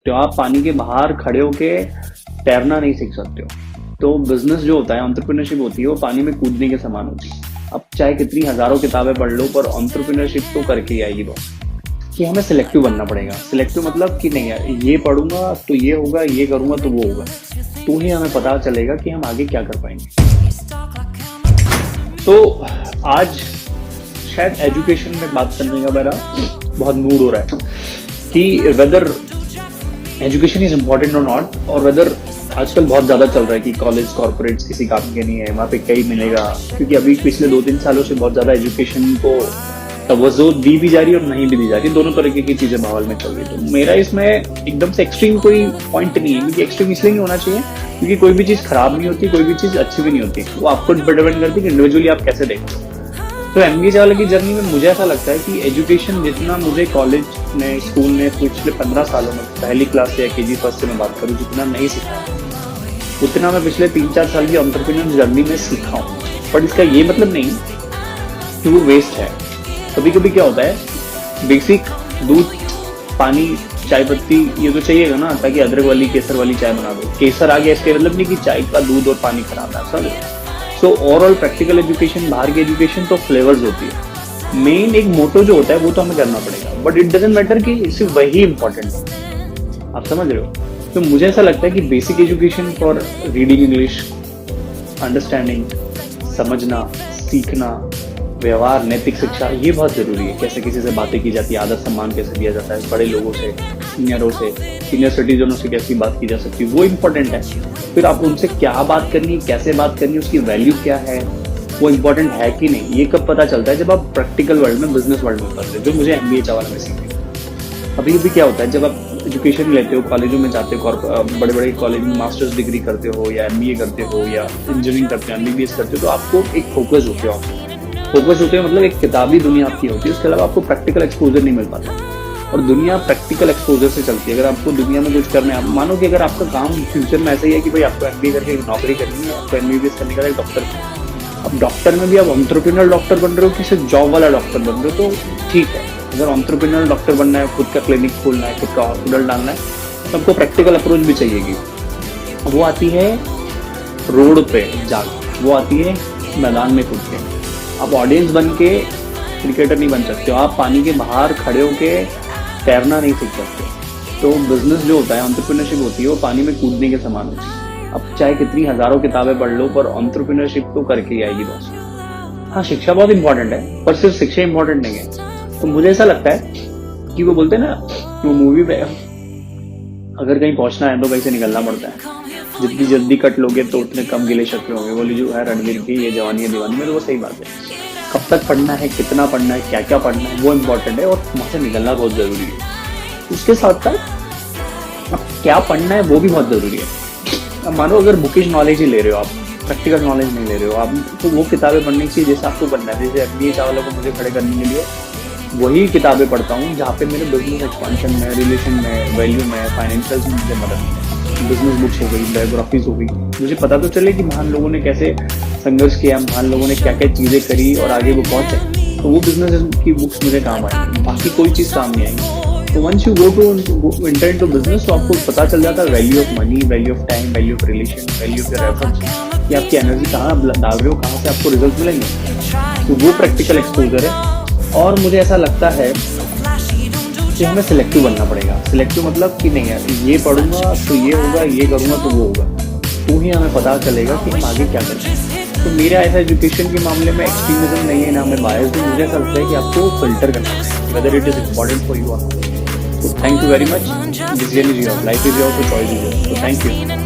सकते हो, आप पानी के बाहर खड़े होके तैरना नहीं सीख सकते हो। तो बिजनेस जो होता है, एंटरप्रेन्योरशिप होती है, वो पानी में कूदने के समान होती है। अब चाहे कितनी हजारों किताबें पढ़ लो, पर एंटरप्रेन्योरशिप तो करके ही आएगी बॉस। कि हमें सिलेक्टिव बनना पड़ेगा। सिलेक्टिव मतलब कि नहीं यार, ये पढ़ूंगा तो ये होगा, ये करूंगा तो वो होगा, तो ही हमें पता चलेगा कि हम आगे क्या कर पाएंगे। तो आज शायद एजुकेशन में बात करने का मेरा बहुत मूड हो रहा है कि वेदर एजुकेशन इज इम्पोर्टेंट और नॉट, और वेदर आजकल बहुत ज्यादा चल रहा है कि कॉलेज कॉर्पोरेट्स किसी काम के नहीं है, वहाँ पे कहीं मिलेगा, क्योंकि अभी पिछले 2-3 सालों से बहुत ज्यादा एजुकेशन को तवज्जो दी भी जा रही है और नहीं भी दी जा रही है। दोनों तरीके की चीजें माहौल में चल रही है। तो मेरा इसमें एकदम से एक्सट्रीम कोई पॉइंट नहीं है, क्योंकि एक्सट्रीम इसलिए नहीं होना चाहिए क्योंकि कोई भी चीज खराब नहीं होती, कोई भी चीज अच्छी भी नहीं होती, वो आपको डिपेंड करती है कि इंडिविजुअली आप कैसे देखते हो। तो एमबीए वाले की जर्नी में मुझे ऐसा लगता है कि एजुकेशन जितना मुझे कॉलेज ने, स्कूल ने पिछले 15 सालों में, पहली क्लास से या केजी फर्स्ट से मैं बात करूँ, जितना नहीं सीखा उतना मैं पिछले 3-4 साल की एंटरप्रेन्योर जर्नी में सीखा हूँ। बट इसका ये मतलब नहीं कि वो वेस्ट है। कभी कभी क्या होता है, बेसिक दूध, पानी, चाय पत्ती ये तो चाहिएगा ना, ताकि अदरक वाली केसर वाली चाय बना दो। केसर आ गया इसके मतलब नहीं कि चाय का दूध और पानी खराब है, समझ। सो ओवरऑल प्रैक्टिकल एजुकेशन, बाहर की एजुकेशन तो फ्लेवर्स होती है, मेन एक मोटो जो होता है वो तो हमें करना पड़ेगा। बट इट डजंट मैटर कि सिर्फ वही इंपॉर्टेंट है, आप समझ रहे हो। तो मुझे ऐसा लगता है कि basic education for reading English, understanding, समझना, सीखना, व्यवहार, नैतिक शिक्षा, ये बहुत जरूरी है। कैसे किसी से बातें की जाती है, आदर सम्मान कैसे दिया जाता है, बड़े लोगों से, सीनियरों से, सीनियर सिटीजनों से कैसी बात की जा सकती है, वो इम्पोर्टेंट है। फिर आप उनसे क्या बात करनी है, कैसे बात करनी है, उसकी वैल्यू क्या है, वो इम्पोर्टेंट है कि नहीं, ये कब पता चलता है, जब आप प्रैक्टिकल वर्ल्ड में, बिजनेस वर्ल्ड में उतरते हो, जो मुझे एमबीए चावल में सीखे। अभी भी क्या होता है, जब आप एजुकेशन लेते हो, कॉलेजों में जाते हो, बड़े बड़े कॉलेज में मास्टर्स डिग्री करते हो या एमबीए करते हो या इंजीनियरिंग करते हो, एमबीबीएस करते हो, तो आपको एक फोकस होते हो, मतलब एक किताबी दुनिया आपकी होती है। उसके अलावा आपको प्रैक्टिकल एक्सपोजर नहीं मिल पाता, और दुनिया प्रैक्टिकल एक्सपोजर से चलती है। अगर आपको दुनिया में कुछ करना है, मानो कि अगर आपका काम फ्यूचर में ऐसा ही है कि भाई आपको एमबीए करके नौकरी करनी है, आपको एमबीबीएस करने का डॉक्टर, अब डॉक्टर में भी आप एंटरप्रेन्योर डॉक्टर बन रहे हो कि सिर्फ जॉब वाला डॉक्टर बन रहे हो, तो ठीक है। अगर एंटरप्रेन्योर डॉक्टर बनना है, खुद का क्लिनिक खोलना है, खुद का हॉस्पिटल डालना है, तो आपको प्रैक्टिकल अप्रोच भी चाहिएगी। वो आती है रोड पे जाकर, वो आती है मैदान में कूद के। आप ऑडियंस बन के क्रिकेटर नहीं बन सकते हो, आप पानी के बाहर खड़े होके तैरना नहीं सीख सकते। तो बिजनेस जो होता है, एंटरप्रेन्योरशिप होती है, वो पानी में कूदने के समान होती है। अब चाहे कितनी हजारों किताबें पढ़ लो, पर एंटरप्रेन्योरशिप तो करके ही आएगी बॉस। हाँ, शिक्षा बहुत इंपॉर्टेंट है, पर सिर्फ शिक्षा इंपॉर्टेंट नहीं है। तो मुझे ऐसा लगता है कि वो बोलते हैं ना, वो मूवी पे अगर कहीं पहुंचना है तो कहीं से निकलना पड़ता है। जितनी जल्दी कट लोगे तो उतने कम गिले शक्ल होंगे, बोली जो है रणवीर की ये जवानी है दीवानी में, तो वो सही बात है। कब तक पढ़ना है, कितना पढ़ना है, क्या क्या पढ़ना है, वो इम्पोर्टेंट है, और वहाँ से निकलना बहुत जरूरी है। उसके साथ साथ अब क्या पढ़ना है वो भी बहुत जरूरी है। अब मानो अगर बुकिश नॉलेज ही ले रहे हो आप, प्रैक्टिकल नॉलेज नहीं ले रहे हो आप, तो वो किताबें पढ़नी चाहिए जैसे आपको पढ़ना है। जैसे एमबीए चावलों को मुझे खड़े करने के लिए वही किताबें पढ़ता हूँ जहाँ पे मेरे बिजनेस एक्सपेंशन में, रिलेशन में, वैल्यू में, फाइनेंशियल में मुझे मदद मिले। बिजनेस बुक्स हो गई, बायोग्राफीज हो गई, मुझे पता तो चले कि महान लोगों ने कैसे संघर्ष किया, महान लोगों ने क्या क्या चीजें करी और आगे वो पहुंचे। तो वो बिजनेस की बुक्स मुझे काम आएंगी, बाकी कोई चीज काम नहीं आएगी। तो once you go to enter into business, तो आपको पता चल जाता है value of money, value of time, value of relation, value of your efforts, कि आपकी एनर्जी कहाँ डाल रहे हो, कहाँ से आपको रिजल्ट मिलेंगे। तो वो प्रैक्टिकल एक्सपोजर है। और मुझे ऐसा लगता है कि हमें सिलेक्टिव बनना पड़ेगा। सिलेक्टिव मतलब कि नहीं है ये पढ़ूंगा तो ये होगा, ये करूंगा तो वो होगा, तो ही हमें पता चलेगा कि हम आगे क्या करते हैं। तो मेरा ऐसा एजुकेशन के मामले में एक्सट्रीमिज्म नहीं है, ना मैं बायस हूँ। मुझे ऐसा लगता है कि आपको फिल्टर करना है whether it is important for you. तो thank you very much. Decision is your, life is your, तो चॉइस इज योर। तो थैंक यू।